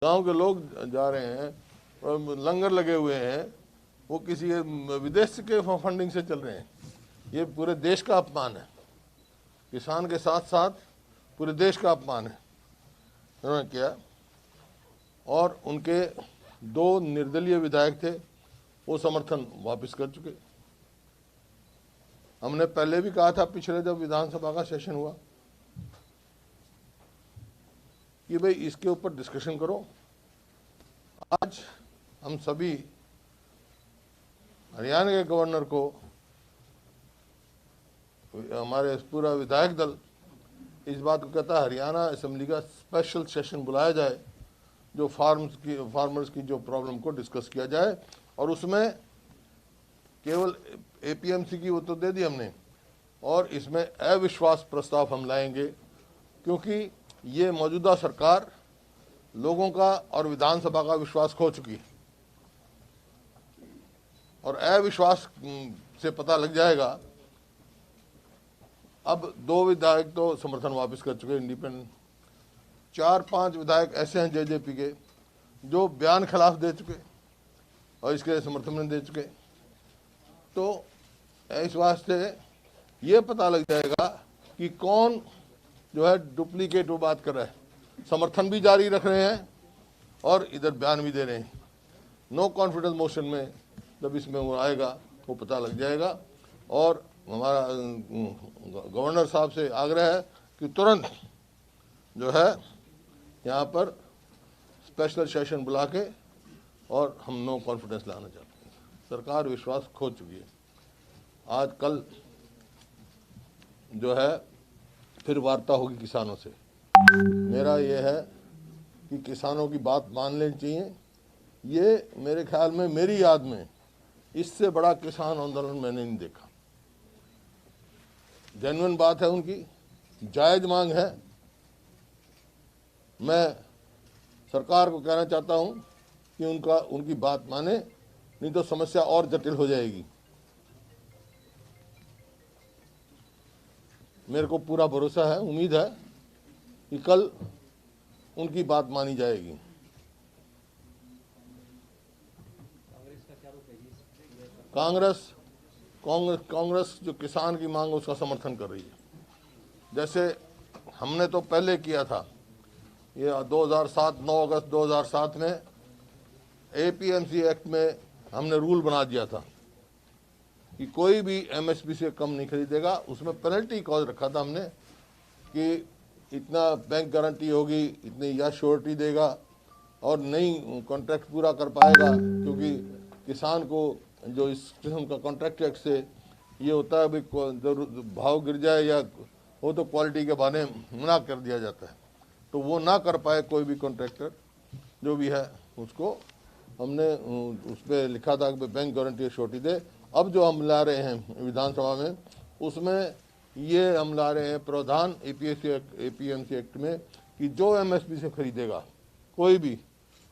गांव के लोग जा रहे हैं और लंगर लगे हुए हैं, वो किसी विदेश के फंडिंग से चल रहे हैं। ये पूरे देश का अपमान है, किसान के साथ साथ पूरे देश का अपमान है उन्होंने किया। और उनके दो निर्दलीय विधायक थे, वो समर्थन वापस कर चुके। हमने पहले भी कहा था, पिछले जब विधानसभा का सेशन हुआ, कि भाई इसके ऊपर डिस्कशन करो। आज हम सभी हरियाणा के गवर्नर को, हमारे पूरा विधायक दल इस बात को कहता है हरियाणा असेंबली का स्पेशल सेशन बुलाया जाए, जो फार्मर्स की जो प्रॉब्लम को डिस्कस किया जाए। और उसमें केवल एपीएमसी की वो तो दे दी हमने, और इसमें अविश्वास प्रस्ताव हम लाएंगे, क्योंकि ये मौजूदा सरकार लोगों का और विधानसभा का विश्वास खो चुकी है। और अविश्वास से पता लग जाएगा। अब दो विधायक तो समर्थन वापस कर चुके इंडिपेंडेंट, 4-5 विधायक ऐसे हैं जेजेपी के जो बयान खिलाफ दे चुके और इसके समर्थन में दे चुके। तो इस वास्ते ये पता लग जाएगा कि कौन जो है डुप्लीकेट वो बात कर रहा है, समर्थन भी जारी रख रहे हैं और इधर बयान भी दे रहे हैं। नो कॉन्फिडेंस मोशन में जब इसमें वो आएगा वो पता लग जाएगा। और हमारा गवर्नर साहब से आग्रह है कि तुरंत जो है यहाँ पर स्पेशल सेशन बुला के, और हम नो कॉन्फिडेंस लाना चाहते हैं। सरकार विश्वास खो चुकी है। आज कल जो है फिर वार्ता होगी किसानों से। मेरा ये है कि किसानों की बात मान लेनी चाहिए। ये मेरे ख्याल में, मेरी याद में, इससे बड़ा किसान आंदोलन मैंने नहीं देखा। जेन्युइन बात है उनकी, जायज मांग है। मैं सरकार को कहना चाहता हूं कि उनकी बात माने, नहीं तो समस्या और जटिल हो जाएगी। मेरे को पूरा भरोसा है, उम्मीद है कि कल उनकी बात मानी जाएगी। कांग्रेस जो किसान की मांग उसका समर्थन कर रही है। जैसे हमने तो पहले किया था, ये 2007 9 अगस्त 2007 में एपीएमसी एक्ट में हमने रूल बना दिया था कि कोई भी एमएसपी से कम नहीं खरीदेगा। उसमें पेनल्टी क्लॉज रखा था हमने कि इतना बैंक गारंटी होगी, इतनी या श्योरिटी देगा, और नहीं कॉन्ट्रैक्ट पूरा कर पाएगा। क्योंकि किसान को जो इस किस्म का कॉन्ट्रैक्ट एक्ट से ये होता है भाई, भाव गिर जाए या हो तो क्वालिटी के बहाने मना कर दिया जाता है। तो वो ना कर पाए कोई भी कॉन्ट्रैक्टर जो भी है, उसको हमने उस पर लिखा था कि बैंक गारंटी श्योरिटी दे। अब जो हम ला रहे हैं विधानसभा में, उसमें ये हम ला रहे हैं प्रावधान एपीएमसी एक्ट में कि जो एमएसपी से खरीदेगा कोई भी,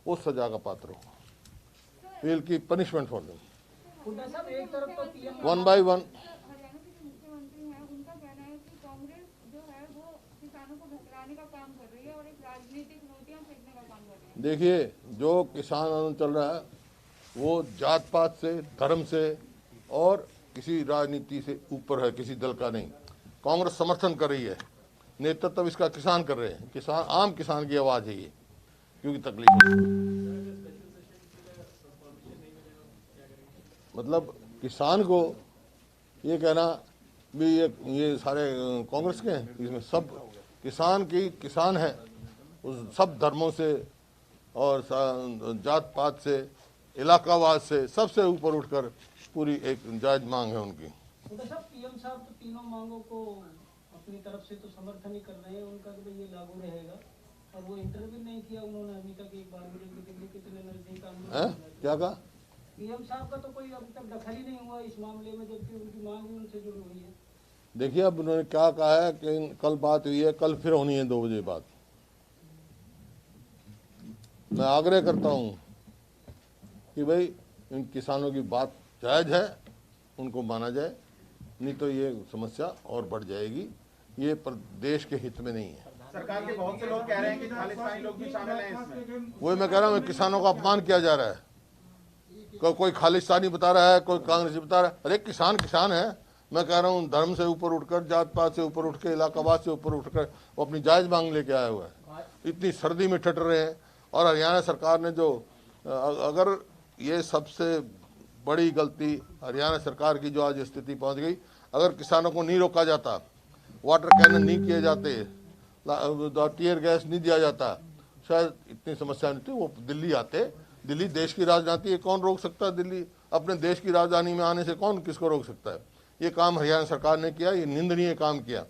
वो सजा का पात्र होगा। विल की punishment for them. One by one. Haryana के मुख्यमंत्री हैं, उनका कहना है कि कांग्रेस जो है वो किसानों को भटकाने का काम कर रही है और एक राजनीतिक रोटियां सेकने का काम कर रही है। देखिए, जो किसान आंदोलन चल रहा है वो जात पात से, धर्म से और किसी राजनीति से ऊपर है, किसी दल का नहीं। कांग्रेस समर्थन कर रही है, नेतृत्व इसका किसान कर रहे हैं। किसान, आम किसान की आवाज है ये, क्योंकि तकलीफ मतलब किसान को ये कहना भी ये सारे कांग्रेस के हैं, इसमें सब किसान है, उस सब धर्मों से और जात पात से, इलाकावाद से, सबसे ऊपर उठकर पूरी एक जायज मांग है उनकी। पीएम साहब तो तीनों मांगों को अपनी तरफ से तो समर्थन ही कर रहे हैं उनका कि ये लागू रहेगा, और वो इंटरव्यू नहीं किया उन्होंने अभी तक एक बार भी। दिल्ली कितने नजदीक आंदोलन, क्या कहा? पीएम साहब का तो कोई अभी तक दखल ही नहीं हुआ इस मामले में, जबकि उनकी मांग भी उनसे जुड़ी हुई है। देखिए, अब उन्होंने क्या कहा है कि कल बात हुई है, कल फिर होनी है 2 बजे बाद। मैं आग्रह करता हूं कि भाई इन किसानों की बात जायज है, उनको माना जाए, नहीं तो ये समस्या और बढ़ जाएगी। ये देश के हित में नहीं है। सरकार के बहुत से लोग कह रहे हैं कि खालिस्तानी लोग भी शामिल हैं इसमें। वही मैं कह रहा हूँ, किसानों का अपमान किया जा रहा है। कोई खालिस्तानी बता रहा है, कोई कांग्रेसी बता रहा है। अरे किसान किसान है। मैं कह रहा हूँ धर्म से ऊपर उठकर, जात पात से ऊपर उठ के, इलाकावाद से ऊपर उठकर वो अपनी जायज मांग लेके आया हुआ है। इतनी सर्दी में ठट रहे हैं। और हरियाणा सरकार ने जो, अगर ये सबसे बड़ी गलती हरियाणा सरकार की जो आज स्थिति पहुंच गई, अगर किसानों को नहीं रोका जाता, वाटर कैनन नहीं किए जाते, टीयर गैस नहीं दिया जाता, शायद इतनी समस्या नहीं थी। वो दिल्ली आते। दिल्ली देश की राजधानी है, कौन रोक सकता है? दिल्ली अपने देश की राजधानी में आने से कौन किसको रोक सकता है? ये काम हरियाणा सरकार ने किया, ये निंदनीय काम किया।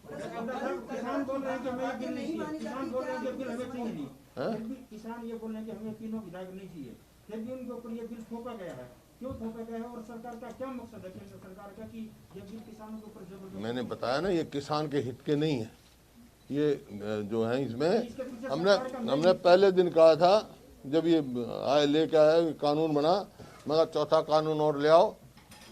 किसान बोल रहे हैं कि हमें बिल नहीं चाहिए, किसान बोल रहे हैं कि बिल हमें चाहिए नहीं, फिर भी किसान ये बोल रहे हैं कि हमें तीनों विधायक नहीं चाहिए, फिर भी उनके ऊपर ये बिल थोपा गया है। क्यों थोपा गया है और सरकार का क्या मकसद है केंद्र सरकार का कि ये बिल किसानों के ऊपर जबरदस्ती? मैंने बताया ना, ये किसान के हित के नहीं है। ये जो है इसमें हमने पहले दिन कहा था, जब ये आए लेके आया कानून बना, मगर चौथा कानून और ले आओ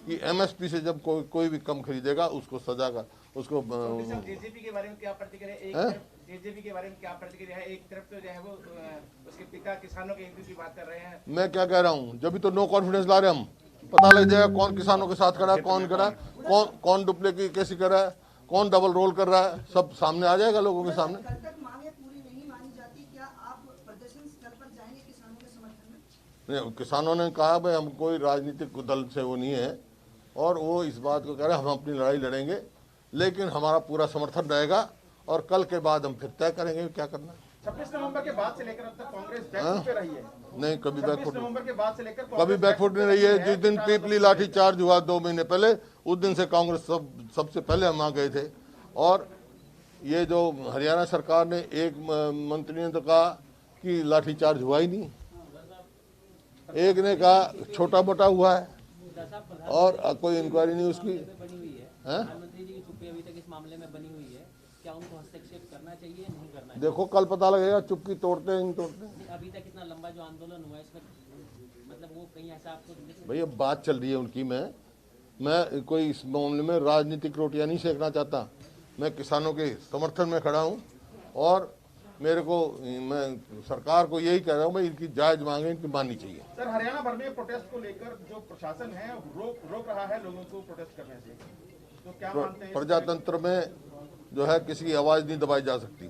कि एमएसपी से जब कोई भी कम खरीदेगा उसको सजा का, उसको जेजेपी के बारे में क्या प्रतिक्रिया है? जेजेपी के बारे में क्या प्रतिक्रिया है? एक तरफ तो जो है वो उसके पिता किसानों के हित की बात कर रहे हैं। मैं क्या कह रहा हूँ, जब भी तो नो कॉन्फिडेंस ला रहे हम, पता लग जाएगा कौन किसानों के साथ खड़ा है, कौन खड़ा, कौन डुप्लीकेट कैसी कर रहा है, कौन डबल रोल कर रहा है, सब सामने आ जाएगा लोगों के सामने। कल तक मांगे पूरी नहीं मानी जाती, क्या आप प्रदर्शन स्थल पर जाएंगे किसानों के समर्थन में? नहीं, किसानों ने कहा भाई हम कोई राजनीतिक दल से वो नहीं है, और वो इस बात को कह रहे हैं हम अपनी लड़ाई लड़ेंगे, लेकिन हमारा पूरा समर्थन रहेगा, और कल के बाद हम फिर तय करेंगे क्या करना है। 26 नवंबर के बाद से लेकर अब तक कांग्रेस बैकफुट पे रही है। नहीं, कभी 26 बैकफुट नवंबर के बाद से लेकर कभी बैकफुट नहीं रही है। जिस दिन पीपली लाठी चार्ज हुआ 2 महीने पहले, उस दिन से कांग्रेस सबसे पहले हम आ गए थे। और ये जो हरियाणा सरकार ने, एक मंत्री ने तो कहा कि लाठी चार्ज हुआ ही नहीं, एक ने कहा छोटा मोटा हुआ है, और कोई इंक्वायरी नहीं उसकी। प्रधानमंत्री जी की चुप्पी अभी तक इस मामले में बनी हुई है, क्या उनको हस्तक्षेप करना चाहिए नहीं करना चाहिए? देखो कल पता लगेगा चुप्पी तोड़ते हैं नहीं तोड़ते। अभी तक इतना लंबा जो आंदोलन हुआ है इसमें मतलब वो कहीं ऐसा आपको भैया बात चल रही है उनकी। मैं कोई इस मामले में राजनीतिक रोटियां नहीं सेकना चाहता। मैं किसानों के समर्थन में खड़ा हूं, और मैं सरकार को यही कह रहा हूं भाई इनकी जायज मांगे इनकी माननी चाहिए। सर, हरियाणा भर में प्रोटेस्ट को लेकर जो प्रशासन है रोक रहा है लोगों को प्रोटेस्ट करने से, तो क्या मानते हैं? प्रजातंत्र में जो है किसी की आवाज नहीं दबाई जा सकती,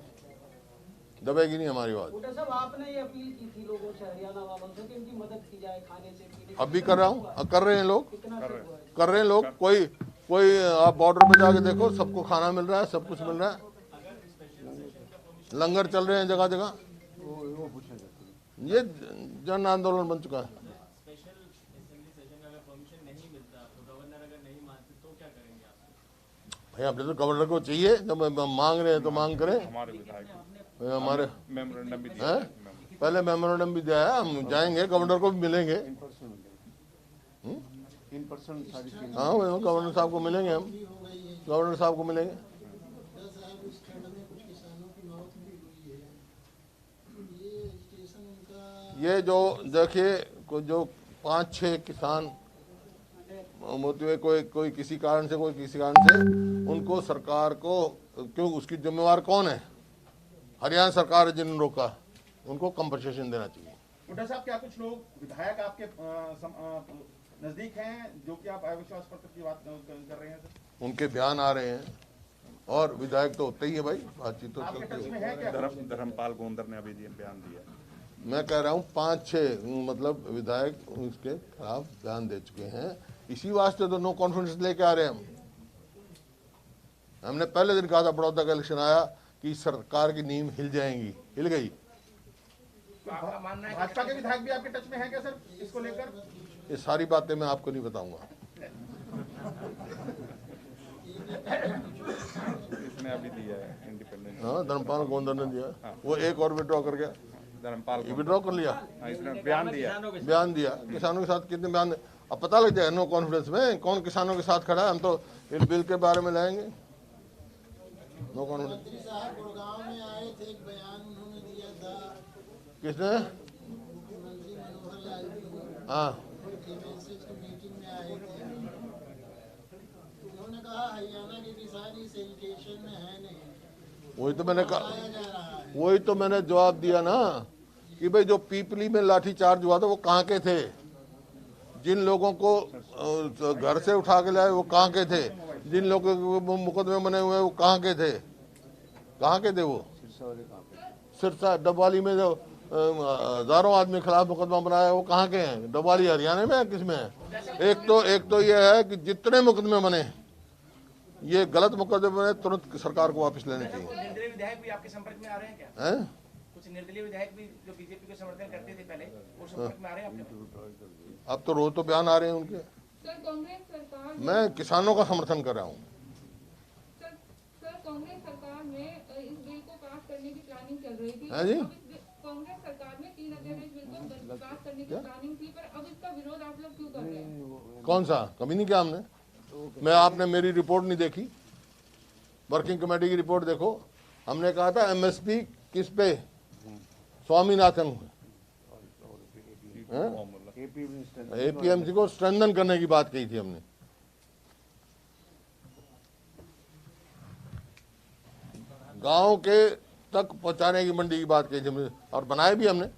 दबेगी नहीं हमारी आवाज। बूटा साहब, आपने ये अपील की थी लोगों से, हरियाणा वालों से, कि इनकी मदद की जाए खाने से, पीने से। अब भी कर रहा हूँ, कर रहे हैं लोग, कितना शुभ हुआ है? कर रहे हैं लोग। कोई आप बॉर्डर पे जाके देखो, सबको खाना मिल रहा है, सब कुछ मिल रहा है, लंगर चल रहे हैं जगह जगह। ये जन आंदोलन बन चुका है। भाई अपने तो गवर्नर को चाहिए, जब मांग रहे हैं तो मांग करें। हमारे मेमोरेंडम भी दिया है। पहले मेमोरेंडम भी दिया है, हम जाएंगे, गवर्नर को भी मिलेंगे। हाँ गवर्नर साहब को मिलेंगे, हम गवर्नर साहब को मिलेंगे। ये जो देखिए जो 5-6 किसान होते हुए कोई किसी कारण से उनको सरकार को, क्यों उसकी जिम्मेवार कौन है? हरियाणा सरकार है जिन्होंने रोका, उनको कंपनसेशन देना चाहिए। बूटा साहब, क्या कुछ लोग विधायक आपके नजदीक हैं जो कि आप अविश्वास पत्र की बात कर रहे हैं? सर, उनके बयान आ रहे हैं, और विधायक तो होते ही है भाई, बातचीत तो आपके चलती टच है। में है क्या? धर्मपाल गोंदर ने अभी बयान दिया। मैं कह रहा हूँ 5-6 मतलब विधायक उसके खिलाफ बयान दे चुके हैं। इसी वास्ते तो नो कॉन्फिडेंस लेके आ रहे हैं हम। हमने पहले दिन कहा था बड़ौदा का इलेक्शन आया कि सरकार की नींव हिल जाएंगी, हिल गई। भाजपा के विधायक भी आपके टच में है क्या सर इसको लेकर? ये सारी बातें मैं आपको नहीं बताऊंगा। इसने अभी दिया है इंडिपेंडेंट। हाँ, धर्मपाल गोंदर ने दिया, वो एक और विड्रॉ कर गया, धर्मपाल विड्रॉ कर लिया, इसने बयान दिया। किसानों के साथ कितने बयान, अब पता लग जाए नो कॉन्फिडेंस में कौन किसानों के साथ खड़ा है। हम तो इस बिल के बारे में लाएंगे नो कॉन्फिडेंस। मंत्री साहब गुड़गांव में आए थे, एक बयान उन्होंने दिया था। किसने? मुख्यमंत्री मनोहर लाल जी। हाँ, एमएनसी की मीटिंग में आए थे। उन्होंने कहा हरियाणा के किसान इस एलिगेशन में है नहीं, वही तो मैंने जवाब दिया ना कि भाई जो पीपली में लाठीचार्ज हुआ था वो कहाँ के थे, जिन लोगों को घर से उठा के लाए वो कहाँ के थे, जिन लोगों को मुकदमे बने हुए हैं वो कहाँ के थे वो सिरसा डबवाली में जो हजारों आदमी के खिलाफ मुकदमा बनाया वो कहाँ के हैं, डबवाली हरियाणा में है, किस में है? एक तो ये है कि जितने मुकदमे बने ये गलत मुकदमे बने तुरंत सरकार को वापस लेने चाहिए। निर्दलीय विधायक भी आपके संपर्क में आ रहे हैं क्या? हैं? कुछ निर्दलीय विधायक भी जो बीजेपी को समर्थन करते थे पहले वो संपर्क में आ रहे हैं आपके? अब तो रोज तो बयान आ रहे हैं उनके। सर कांग्रेस सरकार मैं किसानों का समर्थन कर रहा हूँ। सर कांग्रेस सरकार में इस बिल को पास करने की प्लानिंग चल रही थी। हाँ जी? कांग्रेस सरकार में 3 अध्यादेश बिल को पास करने की प्लानिंग थी, पर अब इसका विरोध आप लोग क्यों कर रहे हैं? कौन सा? कभी नहीं किया हमने। मैं आपने मेरी रिपोर्ट नहीं देखी, वर्किंग कमेटी की रिपोर्ट देखो। हमने कहा था एमएसपी किस पे, स्वामीनाथन एपीएमसी को स्ट्रेंथन करने की बात कही थी हमने। गांव के तक पहुंचाने की मंडी की बात कही थी हमने, और बनाए भी हमने।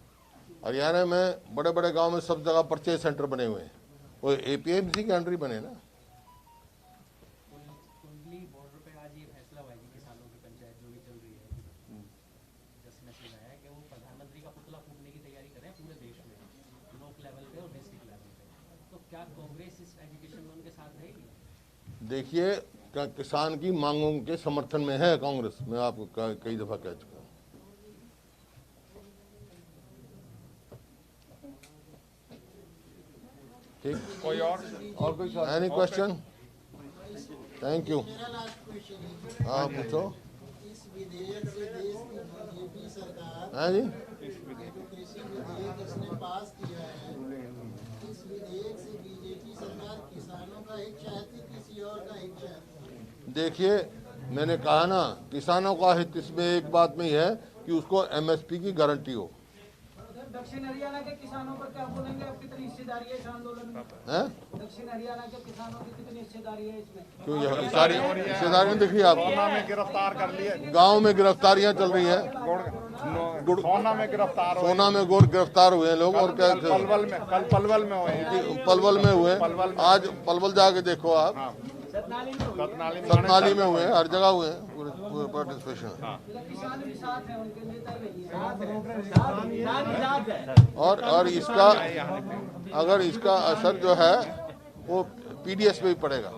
हरियाणा में बड़े बड़े गांव में सब जगह परचेज सेंटर बने हुए हैं, वो एपीएमसी के अंडर ही बने ना। देखिए किसान की मांगों के समर्थन में है कांग्रेस, मैं आपको कई दफा कह चुका हूं। ठीक, कोई और कोई एनी क्वेश्चन? Thank you. मेरा लास्ट क्वेश्चन है, हाँ पूछो। इस विधेयक से देश की बीजेपी सरकार हाँ जी, जो कृषि विधेयक इसने पास किया है, इस विधेयक से बीजेपी सरकार किसानों का हित चाहती, किसी और का हित चाहती? देखिए मैंने कहा ना, किसानों का हित इसमें एक बात में ही है कि उसको एमएसपी की गारंटी हो। दक्षिण हरियाणा के किसानों पर क्या बोलेंगे, अब कितनी हिस्सेदारी है इस आंदोलन में? हैं? दक्षिण हरियाणा के किसानों की कितनी हिस्सेदारी है इसमें? क्यों ये सारी हिस्सेदारी दिख रही है आपको? सोना में गिरफ्तार कर लिए, गांव में गिरफ्तारियां चल रही हैं, सोना में गिरफ्तार हुए, सोना में गोर गिरफ्तार हुए हैं लोग। और क्या कल पलवल में हुए हैं, पलवल में हुए, आज पलवल जाके देखो आप, सतनाली में हुए, हर जगह हुए हैं पूरे पार्टिसिपेशन। किसान भी साथ हैं, उनके नेता भी। और इसका अगर इसका असर जो है वो पीडीएस पे भी पड़ेगा।